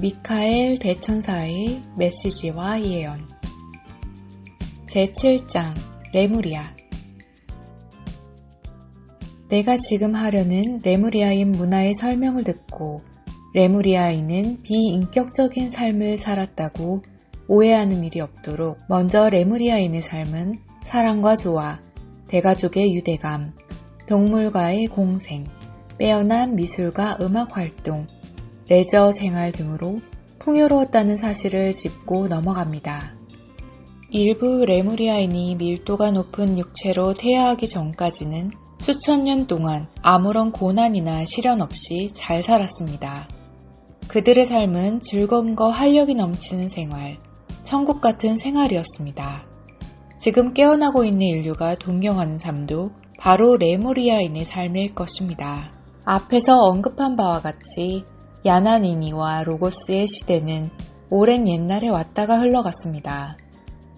미카엘 대천사의 메시지와 예언 제7장 레무리아. 내가 지금 하려는 레무리아인 문화의 설명을 듣고 레무리아인은 비인격적인 삶을 살았다고 오해하는 일이 없도록 먼저 레무리아인의 삶은 사랑과 조화, 대가족의 유대감, 동물과의 공생, 빼어난 미술과 음악 활동, 레저 생활 등으로 풍요로웠다는 사실을 짚고 넘어갑니다. 일부 레무리아인이 밀도가 높은 육체로 태어나기 전까지는 수천 년 동안 아무런 고난이나 시련 없이 잘 살았습니다. 그들의 삶은 즐거움과 활력이 넘치는 생활, 천국 같은 생활이었습니다. 지금 깨어나고 있는 인류가 동경하는 삶도 바로 레무리아인의 삶일 것입니다. 앞에서 언급한 바와 같이 야나니니와 로고스의 시대는 오랜 옛날에 왔다가 흘러갔습니다.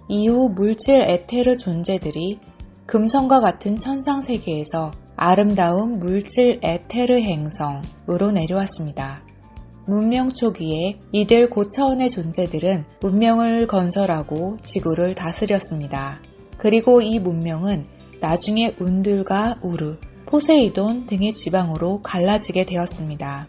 이후 물질 에테르 존재들이 금성과 같은 천상 세계에서 아름다운 물질 에테르 행성으로 내려왔습니다. 문명 초기에 이들 고차원의 존재들은 문명을 건설하고 지구를 다스렸습니다. 그리고 이 문명은 나중에 운들과 우르, 포세이돈 등의 지방으로 갈라지게 되었습니다.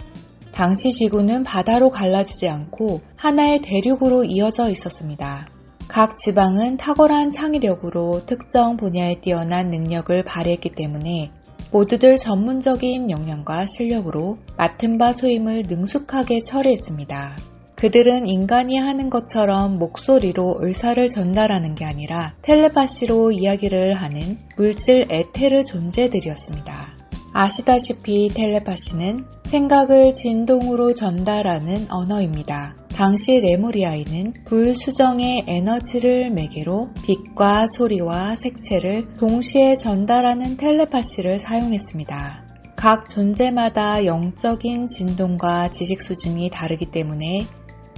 당시 지구는 바다로 갈라지지 않고 하나의 대륙으로 이어져 있었습니다. 각 지방은 탁월한 창의력으로 특정 분야에 뛰어난 능력을 발휘했기 때문에 모두들 전문적인 역량과 실력으로 맡은 바 소임을 능숙하게 처리했습니다. 그들은 인간이 하는 것처럼 목소리로 의사를 전달하는 게 아니라 텔레파시로 이야기를 하는 물질 에테르 존재들이었습니다. 아시다시피 텔레파시는 생각을 진동으로 전달하는 언어입니다. 당시 레무리아인은 불수정의 에너지를 매개로 빛과 소리와 색채를 동시에 전달하는 텔레파시를 사용했습니다. 각 존재마다 영적인 진동과 지식 수준이 다르기 때문에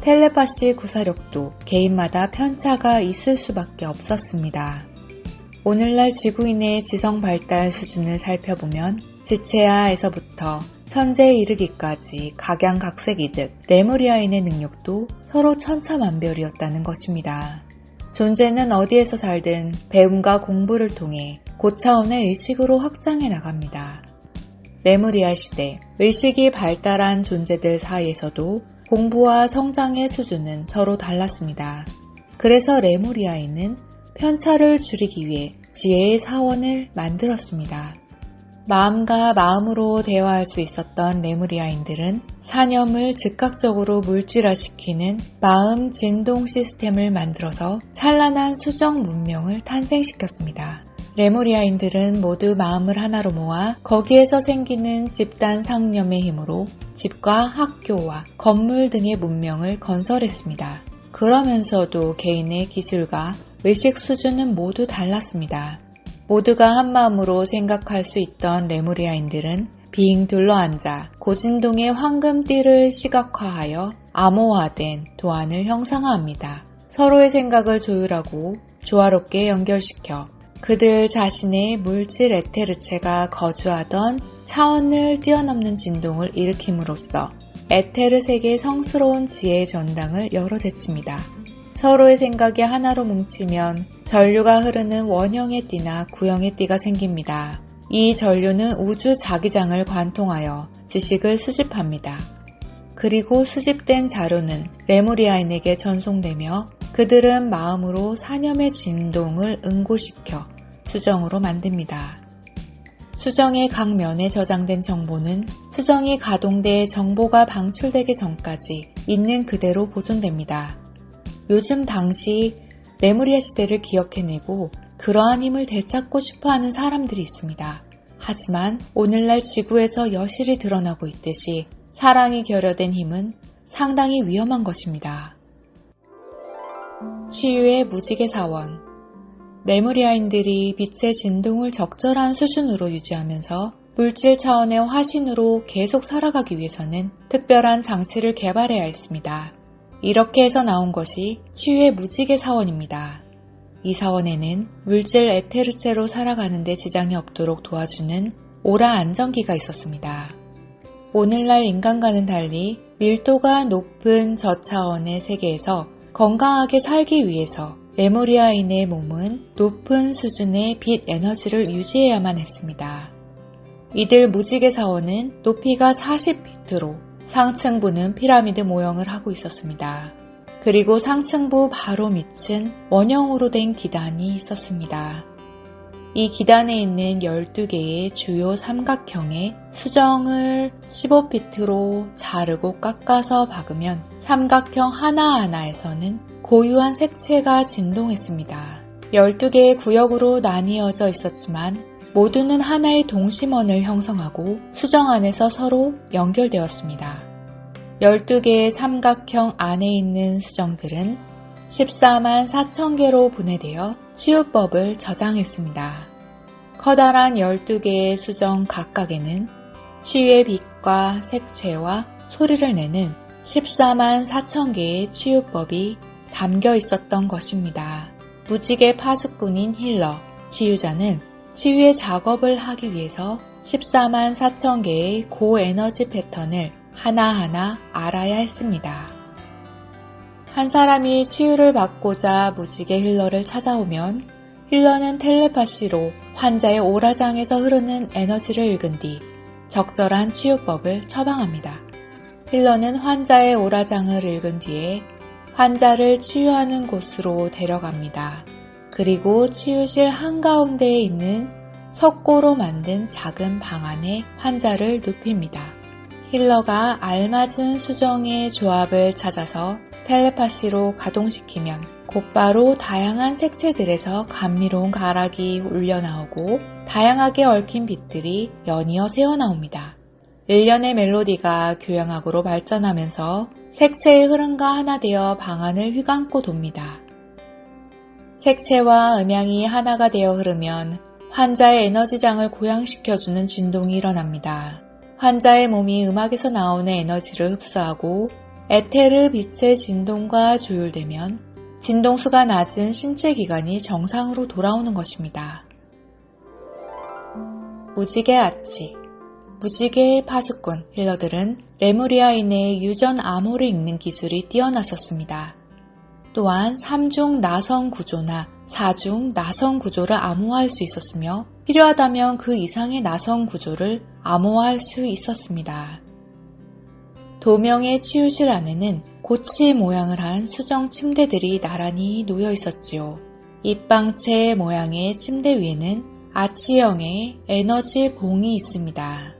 텔레파시 구사력도 개인마다 편차가 있을 수밖에 없었습니다. 오늘날 지구인의 지성 발달 수준을 살펴보면 지체아에서부터 천재에 이르기까지 각양각색이듯 레무리아인의 능력도 서로 천차만별이었다는 것입니다. 존재는 어디에서 살든 배움과 공부를 통해 고차원의 의식으로 확장해 나갑니다. 레무리아 시대, 의식이 발달한 존재들 사이에서도 공부와 성장의 수준은 서로 달랐습니다. 그래서 레무리아인은 편차를 줄이기 위해 지혜의 사원을 만들었습니다. 마음과 마음으로 대화할 수 있었던 레무리아인들은 사념을 즉각적으로 물질화시키는 마음 진동 시스템을 만들어서 찬란한 수정 문명을 탄생시켰습니다. 레무리아인들은 모두 마음을 하나로 모아 거기에서 생기는 집단 상념의 힘으로 집과 학교와 건물 등의 문명을 건설했습니다. 그러면서도 개인의 기술과 의식 수준은 모두 달랐습니다. 모두가 한마음으로 생각할 수 있던 레무리아인들은 빙 둘러앉아 고진동의 황금띠를 시각화하여 암호화된 도안을 형상화합니다. 서로의 생각을 조율하고 조화롭게 연결시켜 그들 자신의 물질 에테르체가 거주하던 차원을 뛰어넘는 진동을 일으킴으로써 에테르 세계의 성스러운 지혜의 전당을 열어제칩니다. 서로의 생각이 하나로 뭉치면 전류가 흐르는 원형의 띠나 구형의 띠가 생깁니다. 이 전류는 우주 자기장을 관통하여 지식을 수집합니다. 그리고 수집된 자료는 레무리아인에게 전송되며 그들은 마음으로 사념의 진동을 응고시켜 수정으로 만듭니다. 수정의 각 면에 저장된 정보는 수정이 가동돼 정보가 방출되기 전까지 있는 그대로 보존됩니다. 요즘 당시 레무리아 시대를 기억해내고 그러한 힘을 되찾고 싶어하는 사람들이 있습니다. 하지만 오늘날 지구에서 여실히 드러나고 있듯이 사랑이 결여된 힘은 상당히 위험한 것입니다. 치유의 무지개 사원. 레무리아인들이 빛의 진동을 적절한 수준으로 유지하면서 물질 차원의 화신으로 계속 살아가기 위해서는 특별한 장치를 개발해야 했습니다. 이렇게 해서 나온 것이 치유의 무지개 사원입니다. 이 사원에는 물질 에테르체로 살아가는 데 지장이 없도록 도와주는 오라 안전기가 있었습니다. 오늘날 인간과는 달리 밀도가 높은 저차원의 세계에서 건강하게 살기 위해서 레무리아인의 몸은 높은 수준의 빛 에너지를 유지해야만 했습니다. 이들 무지개 사원은 높이가 40피트로 상층부는 피라미드 모형을 하고 있었습니다. 그리고 상층부 바로 밑은 원형으로 된 기단이 있었습니다. 이 기단에 있는 12개의 주요 삼각형의 수정을 15피트로 자르고 깎아서 박으면 삼각형 하나하나에서는 고유한 색채가 진동했습니다. 12개의 구역으로 나뉘어져 있었지만 모두는 하나의 동심원을 형성하고 수정 안에서 서로 연결되었습니다. 12개의 삼각형 안에 있는 수정들은 14만 4천 개로 분해되어 치유법을 저장했습니다. 커다란 12개의 수정 각각에는 치유의 빛과 색채와 소리를 내는 14만 4천 개의 치유법이 담겨 있었던 것입니다. 무지개 파수꾼인 힐러, 치유자는 치유의 작업을 하기 위해서 14만 4천 개의 고에너지 패턴을 하나하나 알아야 했습니다. 한 사람이 치유를 받고자 무지개 힐러를 찾아오면 힐러는 텔레파시로 환자의 오라장에서 흐르는 에너지를 읽은 뒤 적절한 치유법을 처방합니다. 힐러는 환자의 오라장을 읽은 뒤에 환자를 치유하는 곳으로 데려갑니다. 그리고 치유실 한가운데에 있는 석고로 만든 작은 방 안에 환자를 눕힙니다. 힐러가 알맞은 수정의 조합을 찾아서 텔레파시로 가동시키면 곧바로 다양한 색채들에서 감미로운 가락이 울려나오고 다양하게 얽힌 빛들이 연이어 새어나옵니다. 일련의 멜로디가 교향악으로 발전하면서 색채의 흐름과 하나 되어 방안을 휘감고 돕니다. 색채와 음향이 하나가 되어 흐르면 환자의 에너지장을 고양시켜주는 진동이 일어납니다. 환자의 몸이 음악에서 나오는 에너지를 흡수하고 에테르 빛의 진동과 조율되면 진동수가 낮은 신체 기관이 정상으로 돌아오는 것입니다. 무지개 아치, 무지개의 파수꾼 힐러들은 레무리아인의 유전 암호를 읽는 기술이 뛰어났었습니다. 또한 3중 나선 구조나 4중 나선 구조를 암호화할 수 있었으며 필요하다면 그 이상의 나선 구조를 암호화할 수 있었습니다. 도명의 치유실 안에는 고치 모양을 한 수정 침대들이 나란히 놓여 있었지요. 입방체 모양의 침대 위에는 아치형의 에너지 봉이 있습니다.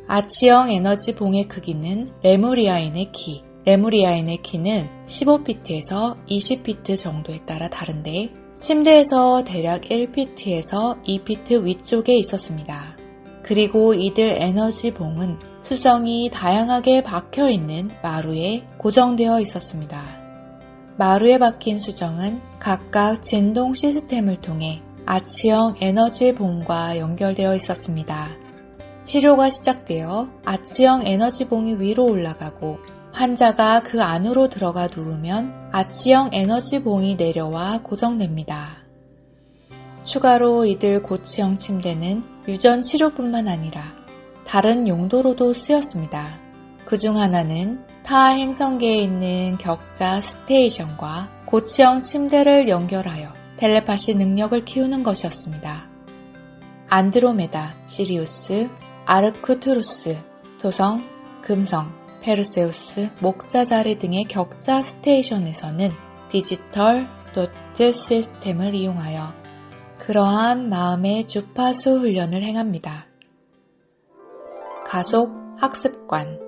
아치형 에너지 봉의 크기는 레무리아인의 키, 레무리아인의 키는 15피트에서 20피트 정도에 따라 다른데 침대에서 대략 1피트에서 2피트 위쪽에 있었습니다. 그리고 이들 에너지 봉은 수정이 다양하게 박혀있는 마루에 고정되어 있었습니다. 마루에 박힌 수정은 각각 진동 시스템을 통해 아치형 에너지 봉과 연결되어 있었습니다. 치료가 시작되어 아치형 에너지 봉이 위로 올라가고 환자가 그 안으로 들어가 누우면 아치형 에너지 봉이 내려와 고정됩니다. 추가로 이들 고치형 침대는 유전 치료뿐만 아니라 다른 용도로도 쓰였습니다. 그중 하나는 타 행성계에 있는 격자 스테이션과 고치형 침대를 연결하여 텔레파시 능력을 키우는 것이었습니다. 안드로메다, 시리우스, 아르크투루스, 토성, 금성, 페르세우스, 목자자리 등의 격자 스테이션에서는 디지털 도트 시스템을 이용하여 그러한 마음의 주파수 훈련을 행합니다. 가속 학습관.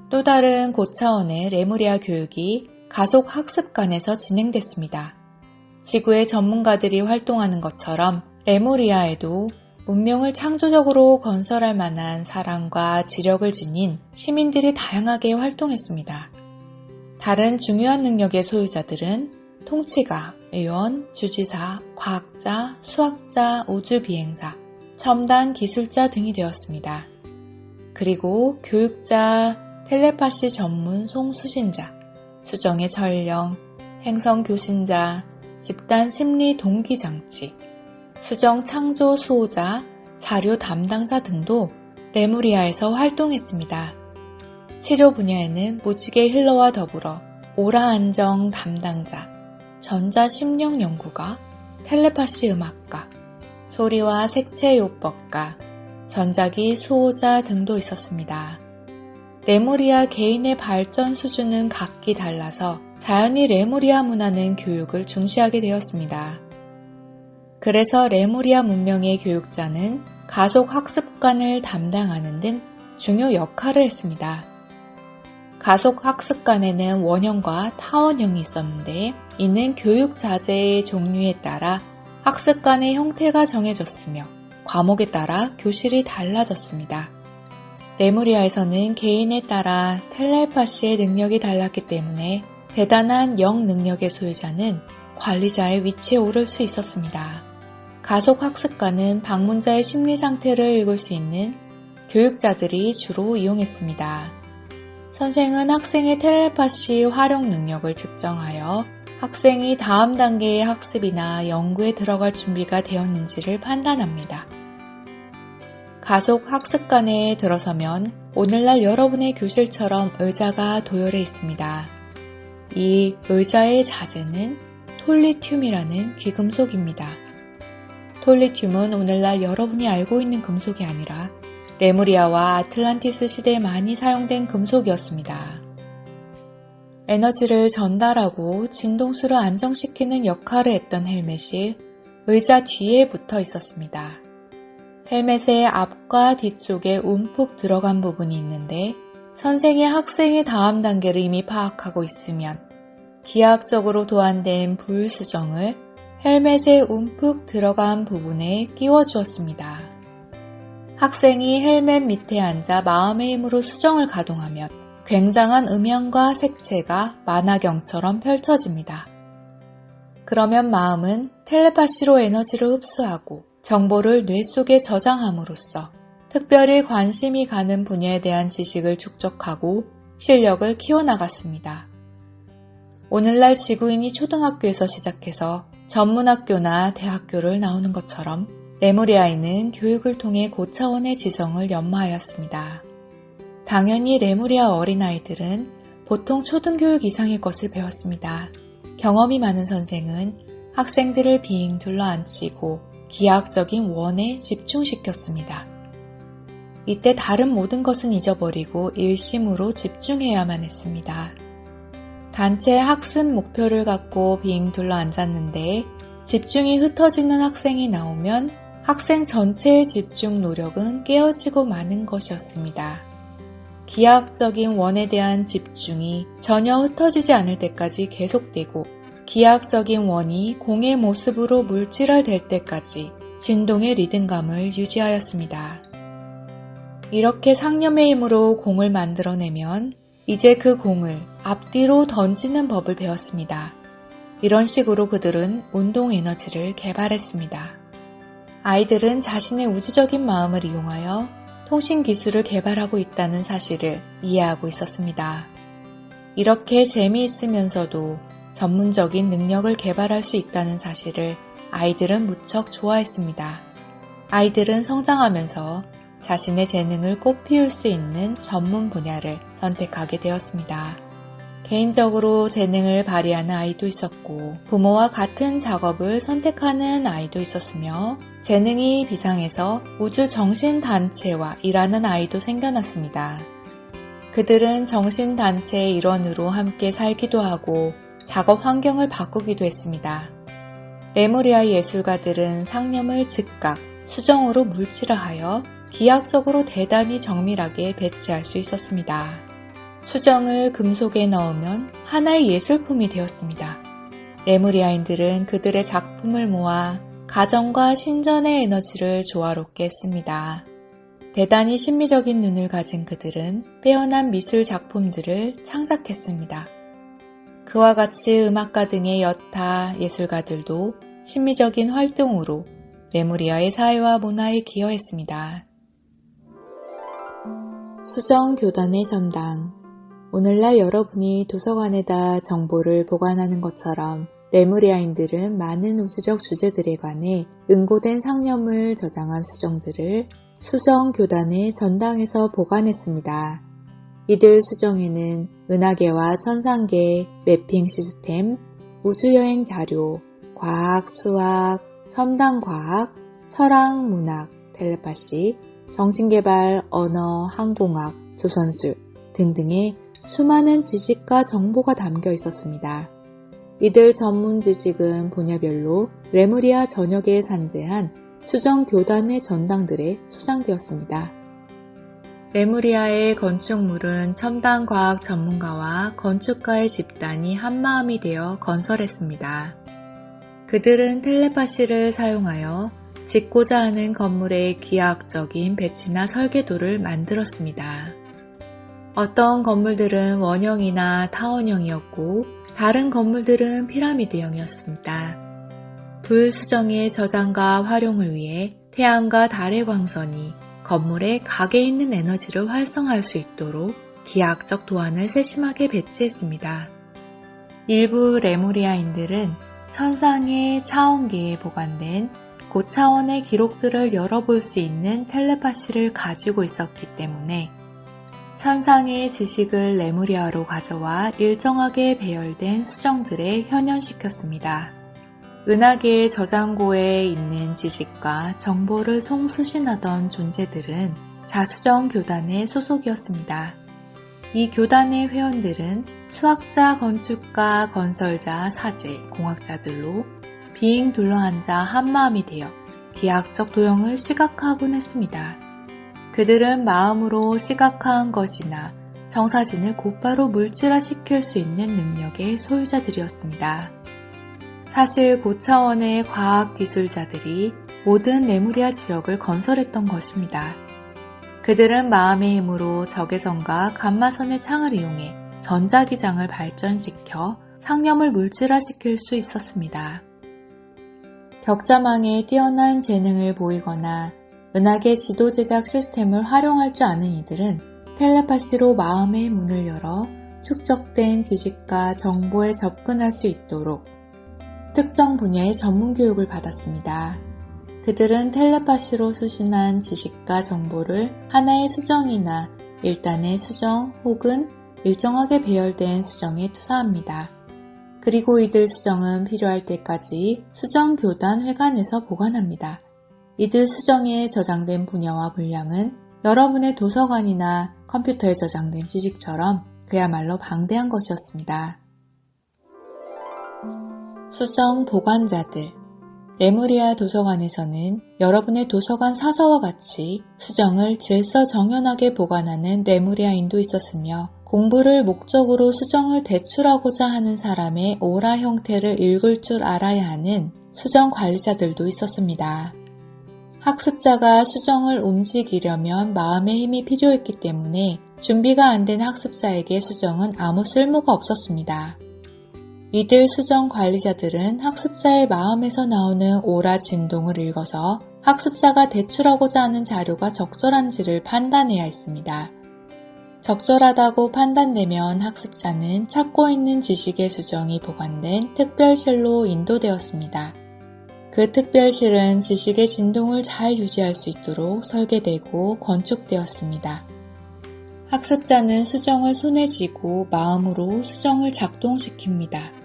또 다른 고차원의 레무리아 교육이 가속 학습관에서 진행됐습니다. 지구의 전문가들이 활동하는 것처럼 레무리아에도 문명을 창조적으로 건설할 만한 사랑과 지력을 지닌 시민들이 다양하게 활동했습니다. 다른 중요한 능력의 소유자들은 통치가, 의원, 주지사, 과학자, 수학자, 우주비행사, 첨단 기술자 등이 되었습니다. 그리고 교육자, 텔레파시 전문 송수신자, 수정의 전령, 행성 교신자, 집단 심리 동기 장치, 수정 창조 수호자, 자료 담당자 등도 레무리아에서 활동했습니다. 치료 분야에는 무지개 힐러와 더불어 오라 안정 담당자, 전자 심령 연구가, 텔레파시 음악가, 소리와 색채 요법가, 전자기 수호자 등도 있었습니다. 레무리아 개인의 발전 수준은 각기 달라서 자연히 레무리아 문화는 교육을 중시하게 되었습니다. 그래서 레무리아 문명의 교육자는 가속 학습관을 담당하는 등 중요 역할을 했습니다. 가속 학습관에는 원형과 타원형이 있었는데 이는 교육 자재의 종류에 따라 학습관의 형태가 정해졌으며 과목에 따라 교실이 달라졌습니다. 레무리아에서는 개인에 따라 텔레파시의 능력이 달랐기 때문에 대단한 영 능력의 소유자는 관리자의 위치에 오를 수 있었습니다. 가속 학습관은 방문자의 심리 상태를 읽을 수 있는 교육자들이 주로 이용했습니다. 선생은 학생의 텔레파시 활용 능력을 측정하여 학생이 다음 단계의 학습이나 연구에 들어갈 준비가 되었는지를 판단합니다. 가속 학습관에 들어서면 오늘날 여러분의 교실처럼 의자가 도열해 있습니다. 이 의자의 자재는 톨리튬이라는 귀금속입니다. 톨리튬은 오늘날 여러분이 알고 있는 금속이 아니라 레무리아와 아틀란티스 시대에 많이 사용된 금속이었습니다. 에너지를 전달하고 진동수를 안정시키는 역할을 했던 헬멧이 의자 뒤에 붙어 있었습니다. 헬멧의 앞과 뒤쪽에 움푹 들어간 부분이 있는데 선생이 학생의 다음 단계를 이미 파악하고 있으면 기하학적으로 도안된 불수정을 헬멧의 움푹 들어간 부분에 끼워주었습니다. 학생이 헬멧 밑에 앉아 마음의 힘으로 수정을 가동하면 굉장한 음향과 색채가 만화경처럼 펼쳐집니다. 그러면 마음은 텔레파시로 에너지를 흡수하고 정보를 뇌 속에 저장함으로써 특별히 관심이 가는 분야에 대한 지식을 축적하고 실력을 키워나갔습니다. 오늘날 지구인이 초등학교에서 시작해서 전문학교나 대학교를 나오는 것처럼 레무리아인은 교육을 통해 고차원의 지성을 연마하였습니다. 당연히 레무리아 어린아이들은 보통 초등교육 이상의 것을 배웠습니다. 경험이 많은 선생은 학생들을 빙 둘러앉히고 기하학적인 원에 집중시켰습니다. 이때 다른 모든 것은 잊어버리고 일심으로 집중해야만 했습니다. 단체 학습 목표를 갖고 빙 둘러앉았는데 집중이 흩어지는 학생이 나오면 학생 전체의 집중 노력은 깨어지고 마는 것이었습니다. 기하학적인 원에 대한 집중이 전혀 흩어지지 않을 때까지 계속되고 기하학적인 원이 공의 모습으로 물질화될 때까지 진동의 리듬감을 유지하였습니다. 이렇게 상념의 힘으로 공을 만들어내면 이제 그 공을 앞뒤로 던지는 법을 배웠습니다. 이런 식으로 그들은 운동 에너지를 개발했습니다. 아이들은 자신의 우주적인 마음을 이용하여 통신 기술을 개발하고 있다는 사실을 이해하고 있었습니다. 이렇게 재미있으면서도 전문적인 능력을 개발할 수 있다는 사실을 아이들은 무척 좋아했습니다. 아이들은 성장하면서 자신의 재능을 꽃피울 수 있는 전문 분야를 선택하게 되었습니다. 개인적으로 재능을 발휘하는 아이도 있었고 부모와 같은 작업을 선택하는 아이도 있었으며 재능이 비상해서 우주정신단체와 일하는 아이도 생겨났습니다. 그들은 정신단체의 일원으로 함께 살기도 하고 작업 환경을 바꾸기도 했습니다. 레무리아 예술가들은 상념을 즉각, 수정으로 물질화하여 기하학적으로 대단히 정밀하게 배치할 수 있었습니다. 수정을 금속에 넣으면 하나의 예술품이 되었습니다. 레무리아인들은 그들의 작품을 모아 가정과 신전의 에너지를 조화롭게 했습니다. 대단히 신미적인 눈을 가진 그들은 빼어난 미술 작품들을 창작했습니다. 그와 같이 음악가 등의 여타 예술가들도 신미적인 활동으로 레무리아의 사회와 문화에 기여했습니다. 수정 교단의 전당. 오늘날 여러분이 도서관에다 정보를 보관하는 것처럼 레무리아인들은 많은 우주적 주제들에 관해 응고된 상념을 저장한 수정들을 수정 교단의 전당에서 보관했습니다. 이들 수정에는 은하계와 천상계, 매핑 시스템, 우주여행 자료, 과학, 수학, 첨단과학, 철학, 문학, 텔레파시, 정신개발, 언어, 항공학, 조선술 등등의 수많은 지식과 정보가 담겨 있었습니다. 이들 전문 지식은 분야별로 레무리아 전역에 산재한 수정 교단의 전당들에 소장되었습니다. 레무리아의 건축물은 첨단과학 전문가와 건축가의 집단이 한마음이 되어 건설했습니다. 그들은 텔레파시를 사용하여 짓고자 하는 건물의 기하학적인 배치나 설계도를 만들었습니다. 어떤 건물들은 원형이나 타원형이었고 다른 건물들은 피라미드형이었습니다. 불수정의 저장과 활용을 위해 태양과 달의 광선이 건물의 각에 있는 에너지를 활성화할 수 있도록 기하학적 도안을 세심하게 배치했습니다. 일부 레무리아인들은 천상의 차원계에 보관된 고차원의 기록들을 열어볼 수 있는 텔레파시를 가지고 있었기 때문에 천상의 지식을 레무리아로 가져와 일정하게 배열된 수정들에 현현시켰습니다. 은하계의 저장고에 있는 지식과 정보를 송수신하던 존재들은 자수정 교단의 소속이었습니다. 이 교단의 회원들은 수학자, 건축가, 건설자, 사제, 공학자들로 빙 둘러앉아 한마음이 되어 기하학적 도형을 시각화하곤 했습니다. 그들은 마음으로 시각화한 것이나 정사진을 곧바로 물질화시킬 수 있는 능력의 소유자들이었습니다. 사실 고차원의 과학기술자들이 모든 레무리아 지역을 건설했던 것입니다. 그들은 마음의 힘으로 적외선과 감마선의 창을 이용해 전자기장을 발전시켜 상념을 물질화시킬 수 있었습니다. 격자망에 뛰어난 재능을 보이거나 은하계 지도 제작 시스템을 활용할 줄 아는 이들은 텔레파시로 마음의 문을 열어 축적된 지식과 정보에 접근할 수 있도록 특정 분야의 전문 교육을 받았습니다. 그들은 텔레파시로 수신한 지식과 정보를 하나의 수정이나 일단의 수정 혹은 일정하게 배열된 수정에 투사합니다. 그리고 이들 수정은 필요할 때까지 수정교단 회관에서 보관합니다. 이들 수정에 저장된 분야와 분량은 여러분의 도서관이나 컴퓨터에 저장된 지식처럼 그야말로 방대한 것이었습니다. 수정 보관자들. 레무리아 도서관에서는 여러분의 도서관 사서와 같이 수정을 질서정연하게 보관하는 레무리아인도 있었으며 공부를 목적으로 수정을 대출하고자 하는 사람의 오라 형태를 읽을 줄 알아야 하는 수정 관리자들도 있었습니다. 학습자가 수정을 움직이려면 마음의 힘이 필요했기 때문에 준비가 안 된 학습자에게 수정은 아무 쓸모가 없었습니다. 이들 수정 관리자들은 학습자의 마음에서 나오는 오라 진동을 읽어서 학습자가 대출하고자 하는 자료가 적절한지를 판단해야 했습니다. 적절하다고 판단되면 학습자는 찾고 있는 지식의 수정이 보관된 특별실로 인도되었습니다. 그 특별실은 지식의 진동을 잘 유지할 수 있도록 설계되고 건축되었습니다. 학습자는 수정을 손에 쥐고 마음으로 수정을 작동시킵니다.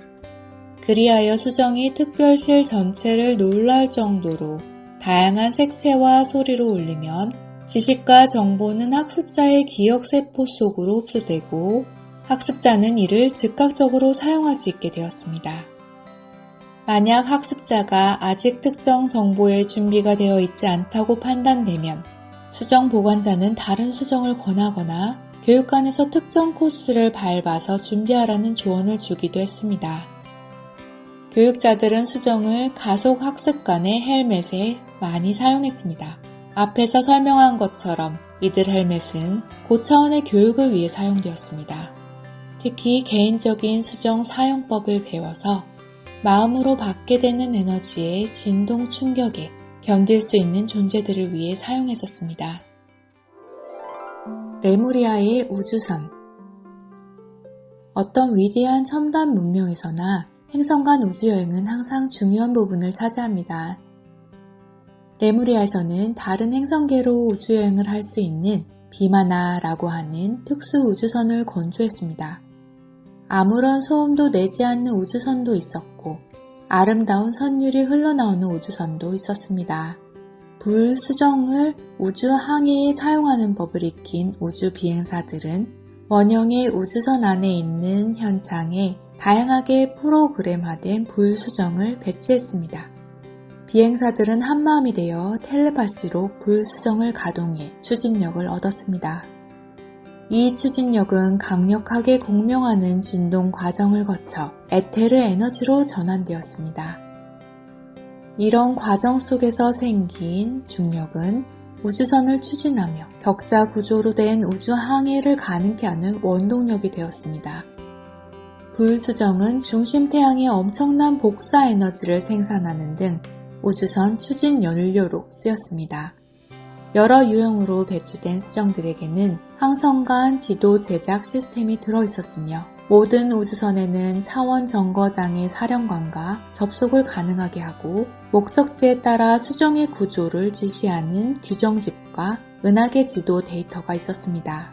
그리하여 수정이 특별실 전체를 놀랄 정도로 다양한 색채와 소리로 울리면 지식과 정보는 학습자의 기억세포 속으로 흡수되고 학습자는 이를 즉각적으로 사용할 수 있게 되었습니다. 만약 학습자가 아직 특정 정보에 준비가 되어 있지 않다고 판단되면 수정 보관자는 다른 수정을 권하거나 교육관에서 특정 코스를 밟아서 준비하라는 조언을 주기도 했습니다. 교육자들은 수정을 가속 학습관의 헬멧에 많이 사용했습니다. 앞에서 설명한 것처럼 이들 헬멧은 고차원의 교육을 위해 사용되었습니다. 특히 개인적인 수정 사용법을 배워서 마음으로 받게 되는 에너지의 진동 충격에 견딜 수 있는 존재들을 위해 사용했었습니다. 레무리아의 우주선. 어떤 위대한 첨단 문명에서나 행성 간 우주여행은 항상 중요한 부분을 차지합니다. 레무리아에서는 다른 행성계로 우주여행을 할 수 있는 비마나라고 하는 특수 우주선을 건조했습니다. 아무런 소음도 내지 않는 우주선도 있었고 아름다운 선율이 흘러나오는 우주선도 있었습니다. 불수정을 우주 항해에 사용하는 법을 익힌 우주 비행사들은 원형의 우주선 안에 있는 현장에 다양하게 프로그램화된 불수정을 배치했습니다. 비행사들은 한마음이 되어 텔레파시로 불수정을 가동해 추진력을 얻었습니다. 이 추진력은 강력하게 공명하는 진동 과정을 거쳐 에테르 에너지로 전환되었습니다. 이런 과정 속에서 생긴 중력은 우주선을 추진하며 격자 구조로 된 우주 항해를 가능케 하는 원동력이 되었습니다. 불수정은 중심 태양의 엄청난 복사 에너지를 생산하는 등 우주선 추진 연료로 쓰였습니다. 여러 유형으로 배치된 수정들에게는 항성 간 지도 제작 시스템이 들어있었으며 모든 우주선에는 차원 정거장의 사령관과 접속을 가능하게 하고 목적지에 따라 수정의 구조를 지시하는 규정집과 은하계 지도 데이터가 있었습니다.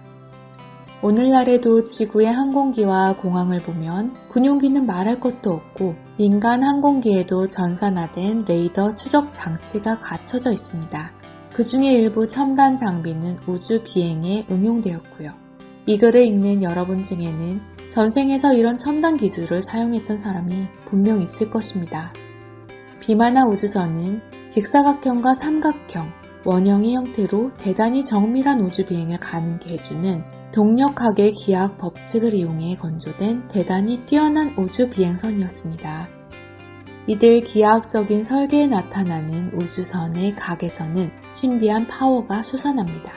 오늘날에도 지구의 항공기와 공항을 보면 군용기는 말할 것도 없고 민간 항공기에도 전산화된 레이더 추적 장치가 갖춰져 있습니다. 그 중에 일부 첨단 장비는 우주 비행에 응용되었고요. 이 글을 읽는 여러분 중에는 전생에서 이런 첨단 기술을 사용했던 사람이 분명 있을 것입니다. 비마나 우주선은 직사각형과 삼각형, 원형의 형태로 대단히 정밀한 우주 비행을 가능케 해주는 동력학의 기하학 법칙을 이용해 건조된 대단히 뛰어난 우주 비행선이었습니다. 이들 기하학적인 설계에 나타나는 우주선의 각에서는 신비한 파워가 솟아납니다.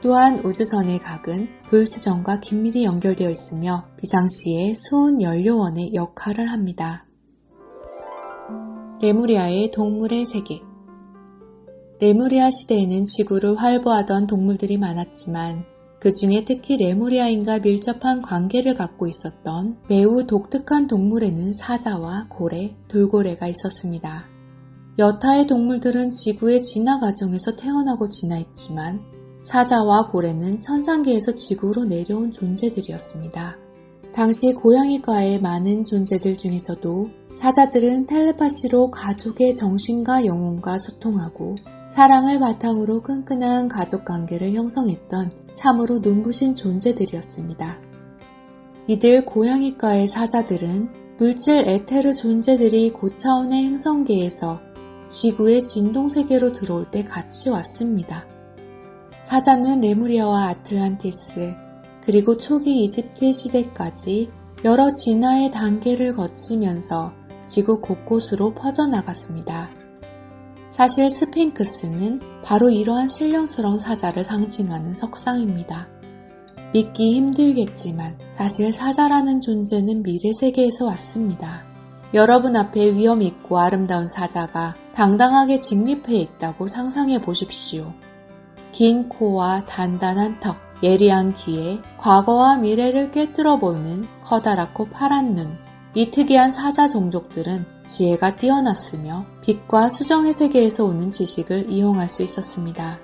또한 우주선의 각은 불수정과 긴밀히 연결되어 있으며 비상시에 수은 연료원의 역할을 합니다. 레무리아의 동물의 세계. 레무리아 시대에는 지구를 활보하던 동물들이 많았지만 그 중에 특히 레무리아인과 밀접한 관계를 갖고 있었던 매우 독특한 동물에는 사자와 고래, 돌고래가 있었습니다. 여타의 동물들은 지구의 진화 과정에서 태어나고 진화했지만 사자와 고래는 천상계에서 지구로 내려온 존재들이었습니다. 당시 고양이과의 많은 존재들 중에서도 사자들은 텔레파시로 가족의 정신과 영혼과 소통하고 사랑을 바탕으로 끈끈한 가족관계를 형성했던 참으로 눈부신 존재들이었습니다. 이들 고양이과의 사자들은 물질 에테르 존재들이 고차원의 행성계에서 지구의 진동세계로 들어올 때 같이 왔습니다. 사자는 레무리아와 아틀란티스, 그리고 초기 이집트 시대까지 여러 진화의 단계를 거치면서 지구 곳곳으로 퍼져나갔습니다. 사실 스핑크스는 바로 이러한 신령스러운 사자를 상징하는 석상입니다. 믿기 힘들겠지만 사실 사자라는 존재는 미래 세계에서 왔습니다. 여러분 앞에 위험 있고 아름다운 사자가 당당하게 직립해 있다고 상상해 보십시오. 긴 코와 단단한 턱, 예리한 귀에 과거와 미래를 꿰뚫어 보는 커다랗고 파란 눈, 이 특이한 사자 종족들은 지혜가 뛰어났으며 빛과 수정의 세계에서 오는 지식을 이용할 수 있었습니다.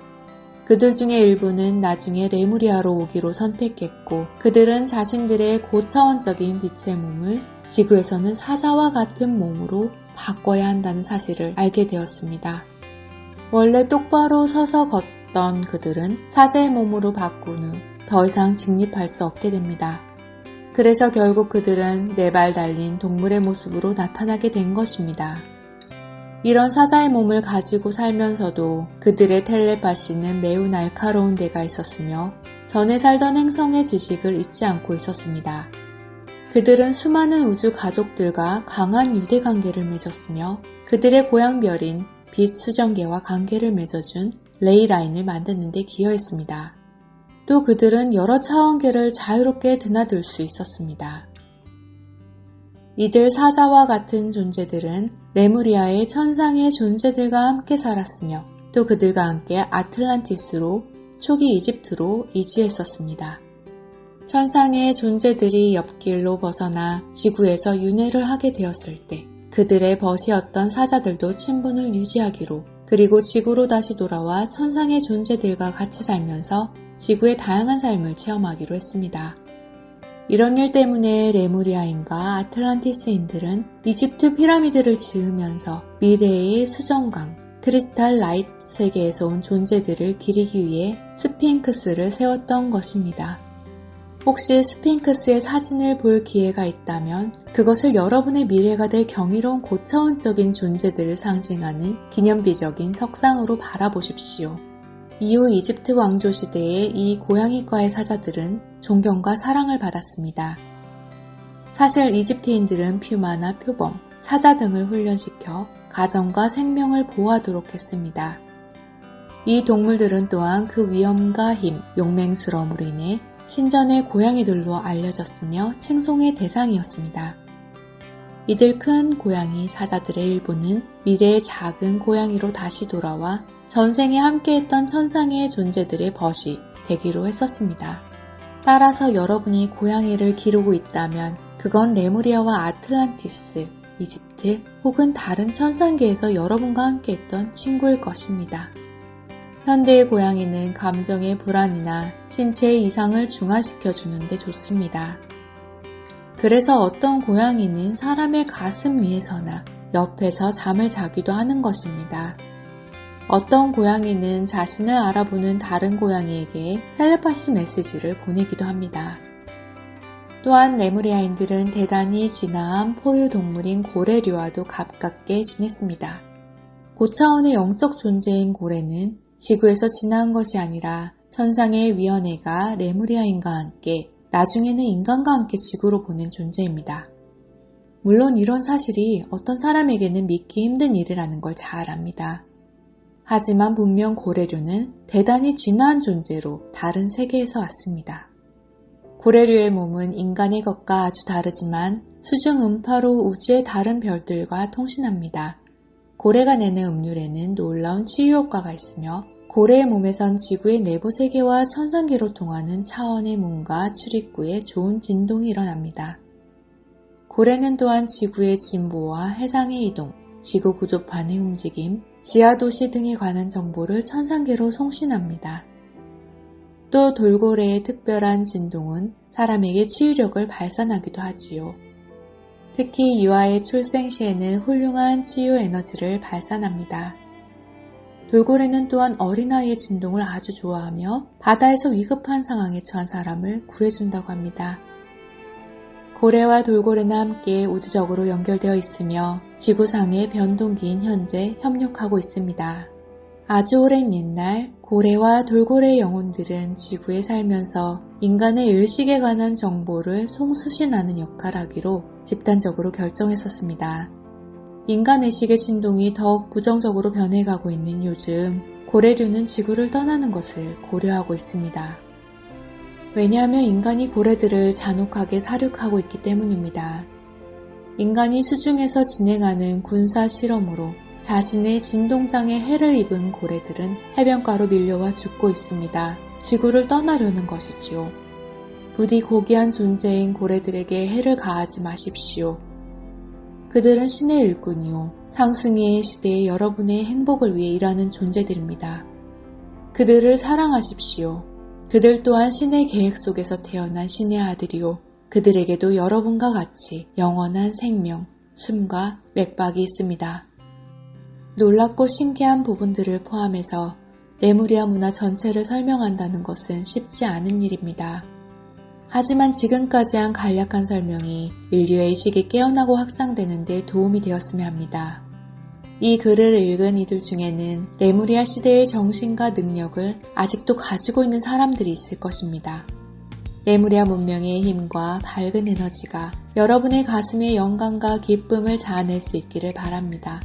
그들 중에 일부는 나중에 레무리아로 오기로 선택했고 그들은 자신들의 고차원적인 빛의 몸을 지구에서는 사자와 같은 몸으로 바꿔야 한다는 사실을 알게 되었습니다. 원래 똑바로 서서 걷던 그들은 사자의 몸으로 바꾼 후 더 이상 직립할 수 없게 됩니다. 그래서 결국 그들은 네 발 달린 동물의 모습으로 나타나게 된 것입니다. 이런 사자의 몸을 가지고 살면서도 그들의 텔레파시는 매우 날카로운 데가 있었으며 전에 살던 행성의 지식을 잊지 않고 있었습니다. 그들은 수많은 우주 가족들과 강한 유대관계를 맺었으며 그들의 고향별인 빛 수정계와 관계를 맺어준 레이라인을 만드는 데 기여했습니다. 또 그들은 여러 차원계를 자유롭게 드나들 수 있었습니다. 이들 사자와 같은 존재들은 레무리아의 천상의 존재들과 함께 살았으며 또 그들과 함께 아틀란티스로 초기 이집트로 이주했었습니다. 천상의 존재들이 옆길로 벗어나 지구에서 윤회를 하게 되었을 때 그들의 벗이었던 사자들도 친분을 유지하기로 그리고 지구로 다시 돌아와 천상의 존재들과 같이 살면서 지구의 다양한 삶을 체험하기로 했습니다. 이런 일 때문에 레무리아인과 아틀란티스인들은 이집트 피라미드를 지으면서 미래의 수정강, 크리스탈 라이트 세계에서 온 존재들을 기리기 위해 스핑크스를 세웠던 것입니다. 혹시 스핑크스의 사진을 볼 기회가 있다면 그것을 여러분의 미래가 될 경이로운 고차원적인 존재들을 상징하는 기념비적인 석상으로 바라보십시오. 이후 이집트 왕조 시대의 이 고양이과의 사자들은 존경과 사랑을 받았습니다. 사실 이집트인들은 퓨마나 표범, 사자 등을 훈련시켜 가정과 생명을 보호하도록 했습니다. 이 동물들은 또한 그 위엄과 힘, 용맹스러움으로 인해 신전의 고양이들로 알려졌으며 칭송의 대상이었습니다. 이들 큰 고양이 사자들의 일부는 미래의 작은 고양이로 다시 돌아와 전생에 함께했던 천상의 존재들의 벗이 되기로 했었습니다. 따라서 여러분이 고양이를 기르고 있다면 그건 레무리아와 아틀란티스, 이집트 혹은 다른 천상계에서 여러분과 함께했던 친구일 것입니다. 현대의 고양이는 감정의 불안이나 신체의 이상을 중화시켜주는 데 좋습니다. 그래서 어떤 고양이는 사람의 가슴 위에서나 옆에서 잠을 자기도 하는 것입니다. 어떤 고양이는 자신을 알아보는 다른 고양이에게 텔레파시 메시지를 보내기도 합니다. 또한 레무리아인들은 대단히 진화한 포유동물인 고래류와도 가깝게 지냈습니다. 고차원의 영적 존재인 고래는 지구에서 진화한 것이 아니라 천상의 위원회가 레무리아인과 함께 나중에는 인간과 함께 지구로 보낸 존재입니다. 물론 이런 사실이 어떤 사람에게는 믿기 힘든 일이라는 걸 잘 압니다. 하지만 분명 고래류는 대단히 진화한 존재로 다른 세계에서 왔습니다. 고래류의 몸은 인간의 것과 아주 다르지만 수중 음파로 우주의 다른 별들과 통신합니다. 고래가 내는 음률에는 놀라운 치유 효과가 있으며 고래의 몸에선 지구의 내부 세계와 천상계로 통하는 차원의 문과 출입구에 좋은 진동이 일어납니다. 고래는 또한 지구의 진보와 해상의 이동, 지구 구조판의 움직임, 지하도시 등에 관한 정보를 천상계로 송신합니다. 또 돌고래의 특별한 진동은 사람에게 치유력을 발산하기도 하지요. 특히 유아의 출생 시에는 훌륭한 치유 에너지를 발산합니다. 돌고래는 또한 어린아이의 진동을 아주 좋아하며 바다에서 위급한 상황에 처한 사람을 구해준다고 합니다. 고래와 돌고래는 함께 우주적으로 연결되어 있으며 지구상의 변동기인 현재 협력하고 있습니다. 아주 오랜 옛날 고래와 돌고래의 영혼들은 지구에 살면서 인간의 의식에 관한 정보를 송수신하는 역할을 하기로 집단적으로 결정했었습니다. 인간 의식의 진동이 더욱 부정적으로 변해가고 있는 요즘 고래류는 지구를 떠나는 것을 고려하고 있습니다. 왜냐하면 인간이 고래들을 잔혹하게 사륙하고 있기 때문입니다. 인간이 수중에서 진행하는 군사 실험으로 자신의 진동장에 해를 입은 고래들은 해변가로 밀려와 죽고 있습니다. 지구를 떠나려는 것이지요. 부디 고귀한 존재인 고래들에게 해를 가하지 마십시오. 그들은 신의 일꾼이요. 상승의 시대에 여러분의 행복을 위해 일하는 존재들입니다. 그들을 사랑하십시오. 그들 또한 신의 계획 속에서 태어난 신의 아들이요. 그들에게도 여러분과 같이 영원한 생명, 숨과 맥박이 있습니다. 놀랍고 신기한 부분들을 포함해서 레무리아 문화 전체를 설명한다는 것은 쉽지 않은 일입니다. 하지만 지금까지 한 간략한 설명이 인류의 의식이 깨어나고 확장되는 데 도움이 되었으면 합니다. 이 글을 읽은 이들 중에는 레무리아 시대의 정신과 능력을 아직도 가지고 있는 사람들이 있을 것입니다. 레무리아 문명의 힘과 밝은 에너지가 여러분의 가슴에 영광과 기쁨을 자아낼 수 있기를 바랍니다.